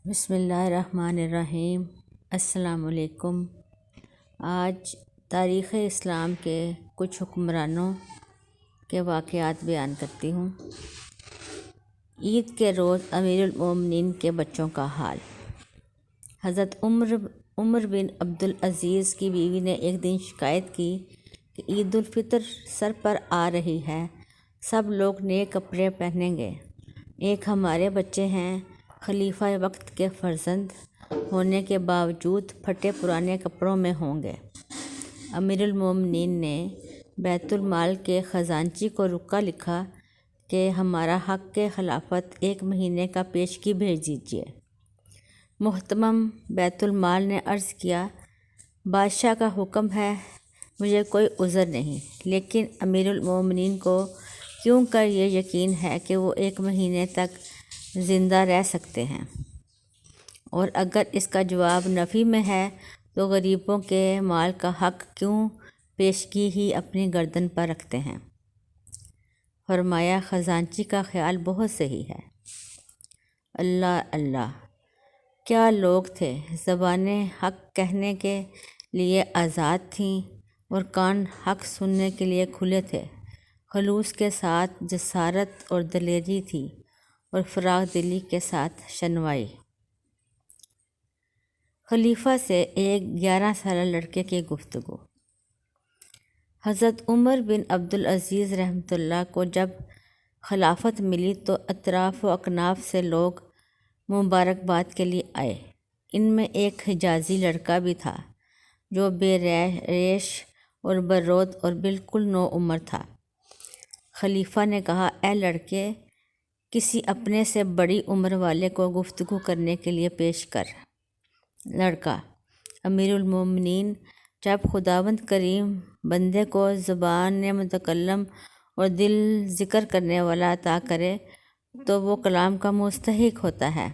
بسم اللہ الرحمن الرحیم۔ السلام علیکم۔ آج تاریخ اسلام کے کچھ حکمرانوں کے واقعات بیان کرتی ہوں۔ عید کے روز امیر المومنین کے بچوں کا حال۔ حضرت عمر بن عبدالعزیز کی بیوی نے ایک دن شکایت کی کہ عید الفطر سر پر آ رہی ہے، سب لوگ نئے کپڑے پہنیں گے، ایک ہمارے بچے ہیں، خلیفہ وقت کے فرزند ہونے کے باوجود پھٹے پرانے کپڑوں میں ہوں گے۔ امیر المومنین نے بیت المال کے خزانچی کو رکا لکھا کہ ہمارا حق خلافت 1 مہینے کا پیشگی بھیج دیجیے۔ محتمم بیت المال نے عرض کیا، بادشاہ کا حکم ہے، مجھے کوئی عذر نہیں، لیکن امیر المومنین کو کیوں کر یہ یقین ہے کہ وہ 1 مہینے تک زندہ رہ سکتے ہیں، اور اگر اس کا جواب نفی میں ہے تو غریبوں کے مال کا حق کیوں پیشگی ہی اپنی گردن پر رکھتے ہیں؟ فرمایا، خزانچی کا خیال بہت صحیح ہے۔ اللہ اللہ! کیا لوگ تھے! زبانیں حق کہنے کے لیے آزاد تھیں اور کان حق سننے کے لیے کھلے تھے۔ خلوص کے ساتھ جسارت اور دلیری تھی اور فراخ دلی کے ساتھ شنوائی۔ خلیفہ سے ایک 11 سالہ لڑکے کی گفتگو۔ حضرت عمر بن عبدالعزیز رحمۃ اللہ کو جب خلافت ملی تو اطراف و اکناف سے لوگ مبارکباد کے لیے آئے۔ ان میں ایک حجازی لڑکا بھی تھا جو بے ریش اور برود اور بالکل نو عمر تھا۔ خلیفہ نے کہا، اے لڑکے، کسی اپنے سے بڑی عمر والے کو گفتگو کرنے کے لیے پیش کر۔ لڑکا: امیر المومنین، جب خداوند کریم بندے کو زبان متکلم اور دل ذکر کرنے والا عطا کرے تو وہ کلام کا مستحق ہوتا ہے،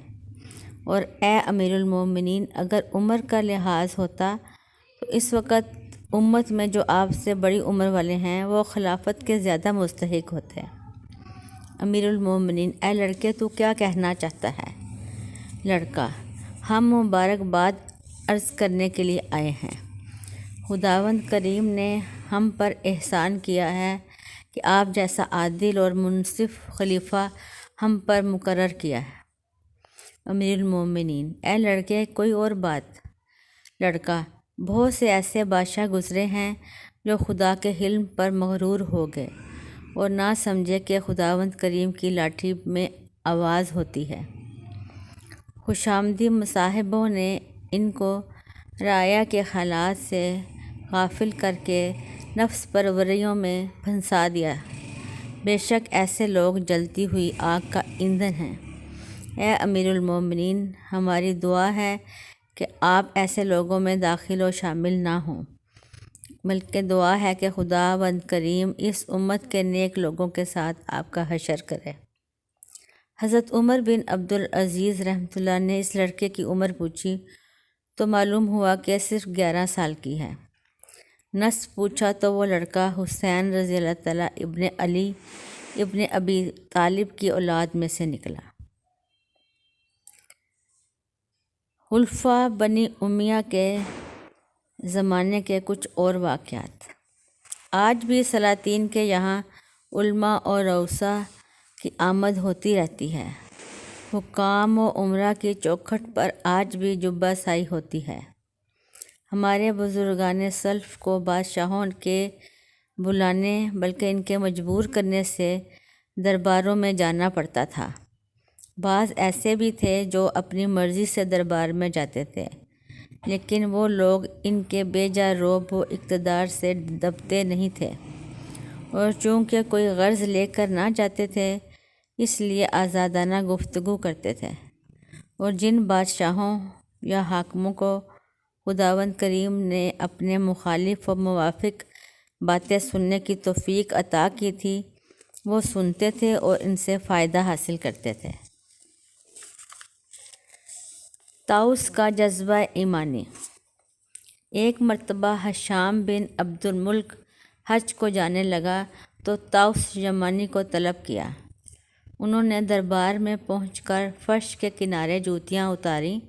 اور اے امیر المومنین، اگر عمر کا لحاظ ہوتا تو اس وقت امت میں جو آپ سے بڑی عمر والے ہیں وہ خلافت کے زیادہ مستحق ہوتے۔ امیر المومنین: اے لڑکے، تو کیا کہنا چاہتا ہے؟ لڑکا: ہم مبارکباد عرض کرنے کے لیے آئے ہیں۔ خداوند کریم نے ہم پر احسان کیا ہے کہ آپ جیسا عادل اور منصف خلیفہ ہم پر مقرر کیا ہے۔ امیر المومنین: اے لڑکے، کوئی اور بات؟ لڑکا: بہت سے ایسے بادشاہ گزرے ہیں جو خدا کے حلم پر مغرور ہو گئے اور نہ سمجھے کہ خداوند کریم کی لاٹھی میں آواز ہوتی ہے۔ خوشامدی مصاحبوں نے ان کو رعایا کے حالات سے غافل کر کے نفس پروریوں میں پھنسا دیا۔ بے شک ایسے لوگ جلتی ہوئی آگ کا ایندھن ہیں۔ اے امیر المومنین، ہماری دعا ہے کہ آپ ایسے لوگوں میں داخل و شامل نہ ہوں، بلکہ دعا ہے کہ خداوند کریم اس امت کے نیک لوگوں کے ساتھ آپ کا حشر کرے۔ حضرت عمر بن عبدالعزیز رحمۃ اللہ نے اس لڑکے کی عمر پوچھی تو معلوم ہوا کہ صرف 11 سال کی ہے۔ نسب پوچھا تو وہ لڑکا حسین رضی اللہ تعالیٰ ابن علی ابن ابی طالب کی اولاد میں سے نکلا۔ خلفاء بنی امیہ کے زمانے کے کچھ اور واقعات۔ آج بھی سلاطین کے یہاں علماء اور رؤساء کی آمد ہوتی رہتی ہے۔ حکام و امراء کی چوکھٹ پر آج بھی جبہ سائی ہوتی ہے۔ ہمارے بزرگان سلف کو بادشاہوں کے بلانے بلکہ ان کے مجبور کرنے سے درباروں میں جانا پڑتا تھا۔ بعض ایسے بھی تھے جو اپنی مرضی سے دربار میں جاتے تھے، لیکن وہ لوگ ان کے بے جا رعب و اقتدار سے دبتے نہیں تھے، اور چونکہ کوئی غرض لے کر نہ جاتے تھے اس لیے آزادانہ گفتگو کرتے تھے، اور جن بادشاہوں یا حاکموں کو خداوند کریم نے اپنے مخالف و موافق باتیں سننے کی توفیق عطا کی تھی وہ سنتے تھے اور ان سے فائدہ حاصل کرتے تھے۔ طاؤس کا جذبہ ایمانی۔ ایک مرتبہ ہشام بن عبد الملک حج کو جانے لگا تو طاؤس یمانی کو طلب کیا۔ انہوں نے دربار میں پہنچ کر فرش کے کنارے جوتیاں اتاریں،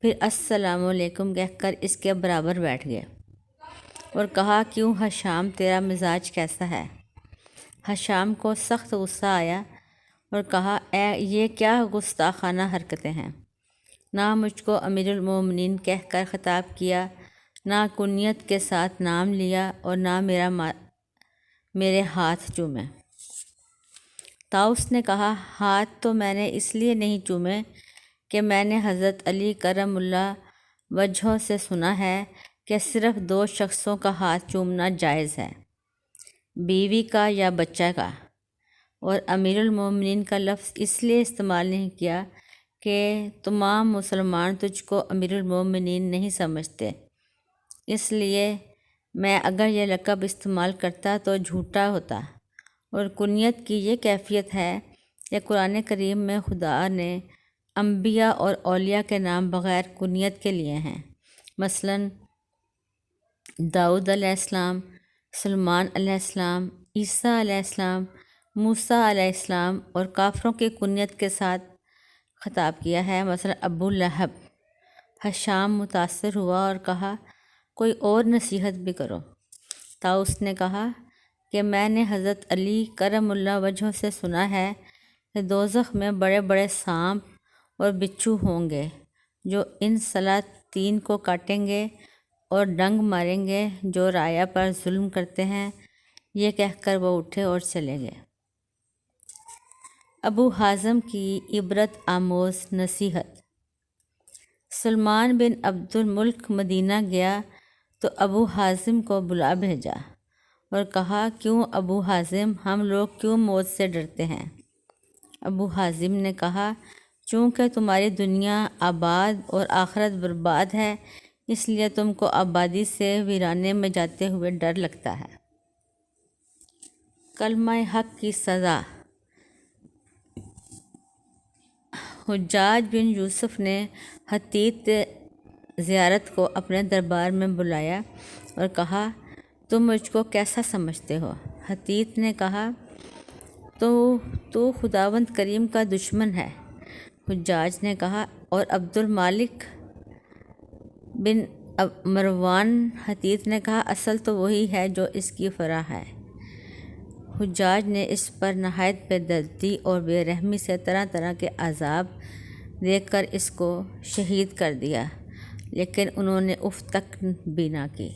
پھر السلام علیکم کہہ کر اس کے برابر بیٹھ گئے اور کہا، کیوں ہشام، تیرا مزاج کیسا ہے؟ ہشام کو سخت غصہ آیا اور کہا، یہ کیا گستاخانہ حرکتیں ہیں؟ نہ مجھ کو امیر المومنین کہہ کر خطاب کیا، نہ کنیت کے ساتھ نام لیا، اور نہ میرے ہاتھ چومے۔ طاؤس نے کہا، ہاتھ تو میں نے اس لیے نہیں چومے کہ میں نے حضرت علی کرم اللہ وجہہ سے سنا ہے کہ صرف 2 شخصوں کا ہاتھ چومنا جائز ہے، بیوی کا یا بچہ کا، اور امیر المومنین کا لفظ اس لیے استعمال نہیں کیا کہ تمام مسلمان تجھ کو امیر المومنین نہیں سمجھتے، اس لیے میں اگر یہ لقب استعمال کرتا تو جھوٹا ہوتا، اور کنیت کی یہ کیفیت ہے کہ قرآن کریم میں خدا نے انبیاء اور اولیاء کے نام بغیر کنیت کے لیے ہیں، مثلا داؤد علیہ السلام، سلیمان علیہ السلام، عیسیٰ علیہ السلام، موسیٰ علیہ السلام، اور کافروں کی کنیت کے ساتھ خطاب کیا ہے، مثلا ابو لہب۔ ہشام متاثر ہوا اور کہا، کوئی اور نصیحت بھی کرو۔ طاؤس نے کہا کہ میں نے حضرت علی کرم اللہ وجہہ سے سنا ہے کہ دوزخ میں بڑے بڑے سانپ اور بچھو ہوں گے جو ان سلاطین کو کاٹیں گے اور ڈنگ ماریں گے جو رعایا پر ظلم کرتے ہیں۔ یہ کہہ کر وہ اٹھے اور چلے گئے۔ ابو حازم کی عبرت آموز نصیحت۔ سلمان بن عبد الملک مدینہ گیا تو ابو حازم کو بلا بھیجا اور کہا، کیوں ابو حازم، ہم لوگ کیوں موت سے ڈرتے ہیں؟ ابو حازم نے کہا، چونکہ تمہاری دنیا آباد اور آخرت برباد ہے، اس لیے تم کو آبادی سے ویرانے میں جاتے ہوئے ڈر لگتا ہے۔ کلمہ حق کی سزا۔ حجاج بن یوسف نے حطیت زیارت کو اپنے دربار میں بلایا اور کہا، تم مجھ کو کیسا سمجھتے ہو؟ حطیت نے کہا، تو خداوند کریم کا دشمن ہے۔ حجاج نے کہا، اور عبد المالک بن مروان؟ حطیت نے کہا، اصل تو وہی ہے جو اس کی فرع ہے۔ حجاج نے اس پر نہایت بے دردی اور بے رحمی سے طرح طرح کے عذاب دے کر اس کو شہید کر دیا، لیکن انہوں نے اف تک بھی نہ کی۔